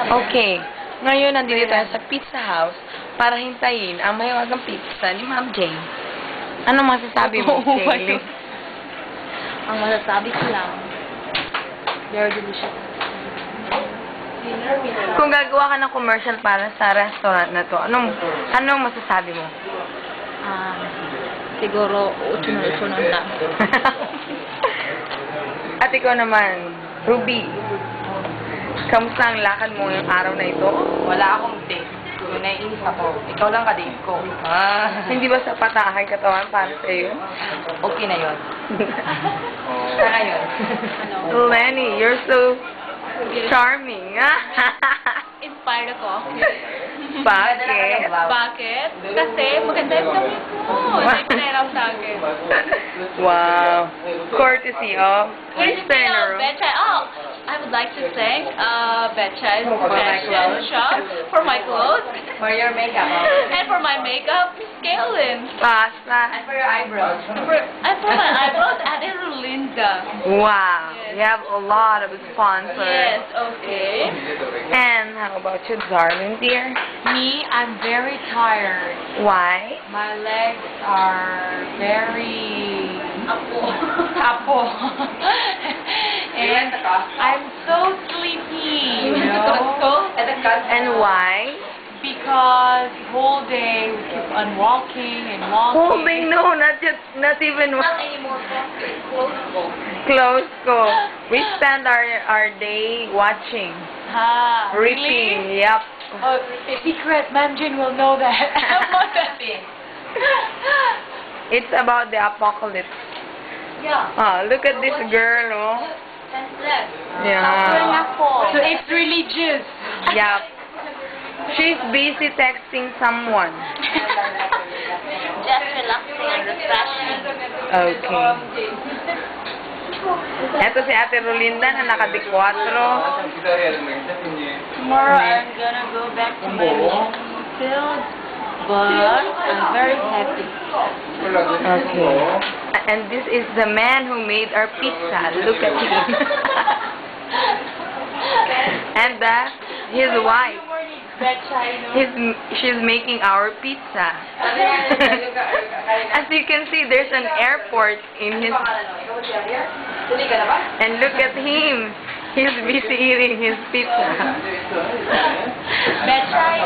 Okay. Ngayon, nandito tayo sa Pizza House para hintayin ang mahiwagang pizza ni Ma'am Jane. Ano masasabi mo, Jane? Ang masasabi ko lang, very delicious. Kung gagawa ka ng commercial para sa restaurant na to, anong masasabi mo? Siguro, utunon lang. At ikaw naman, Ruby. Kamusta ang lakad mo yung araw na ito? Wala akong date. Naiinis ako. Ikaw lang ka-date ko. Hindi ba sapat ang aking katawan para sa iyo? Okay na yun. Sa ngayon. Lenny, you're so charming. Inspired ako. Bakit? Bakit? Kasi maganda yung damit mo. Hindi pinahiraw sa akin. Wow. Courtesy of Mr. Betcha. Oh, I would like to thank Betcha's fashion shop for my clothes. For your makeup. And for my makeup, Miss Kaylin. Pasta. And for your eyebrows. And for my eyebrows, Ate Rolinda. Wow. You have a lot of sponsors. Yes, okay. And how about you, darling dear? Me, I'm very tired. Why? My legs are very apo. And I'm so sleepy, you know? And why? Because whole day we keep on walking and walking. Holding, no, not even Not anymore. close ko. We spend our day watching, Ha, reaping. Yep. Oh, secret, Ma'am Jane will know that. It's about the apocalypse. Yeah. Look at this girl, oh. Senseless. Yeah. So it's religious. Yep. She's busy texting someone. Just relaxing and refreshing. Okay. Eto si Ate Rolinda na naka-4. Tomorrow I'm gonna go back to my mission field, but I'm very happy. Okay. And this is the man who made our pizza. Look at him. And his wife. She's making our pizza. As you can see, there's an airport in his... And look at him. He's busy eating his pizza. Betchay,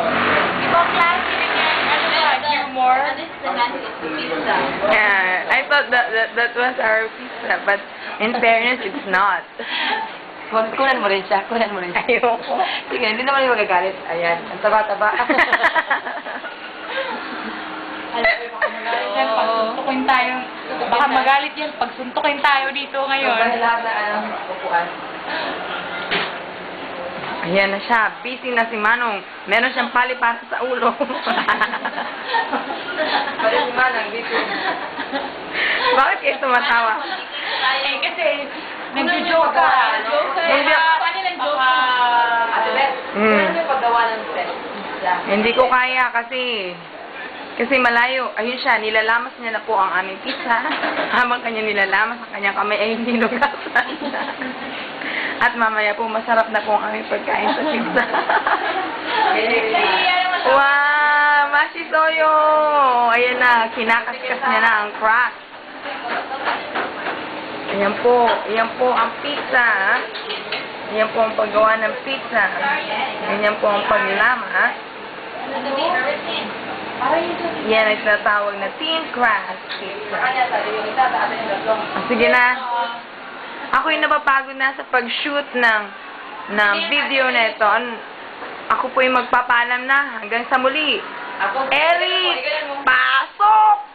ibang klase yan. Humor. This is the man who eats the pizza. Yeah, I thought that was our pizza, but in fairness, it's not. Kunan mo rin siya. Kunan mo rin siya. Ayoko. Sige, hindi naman yung magagalit. Ayan. Ang taba-taba. Pagsuntukin tayo. Baka magalit yan. Pagsuntukin tayo dito ngayon. Lahat na upuan. Ayan na siya. Busy na si Manong. Meron siyang palipasa sa ulo. Pwede si Manang dito. Bakit kayo tumatawa? Eh, kasi nagjo-joke ka. Paano ng joke? Ate Beth, ano yung paggawa ng pizza? Hindi ko kaya kasi malayo. Ayun siya, nilalamas niya na po ang aming pizza. Habang kanya nilalamas ang kanyang kamay ay hindi nugasan. At mamaya po masarap na po ang aming pagkain sa pizza. Wow! Mashisoyo! Ayan na, kinakaskas niya na ang crack. Ayan po ang pizza. Ayan po ang paggawa ng pizza. Ayan po ang paglama. Yan ang tinatawag na thin crust pizza. Sige na. Ako yung napapagod na sa pag-shoot ng video na ito. Ako po yung magpapaalam na. Hanggang sa muli. Eric! Pasok!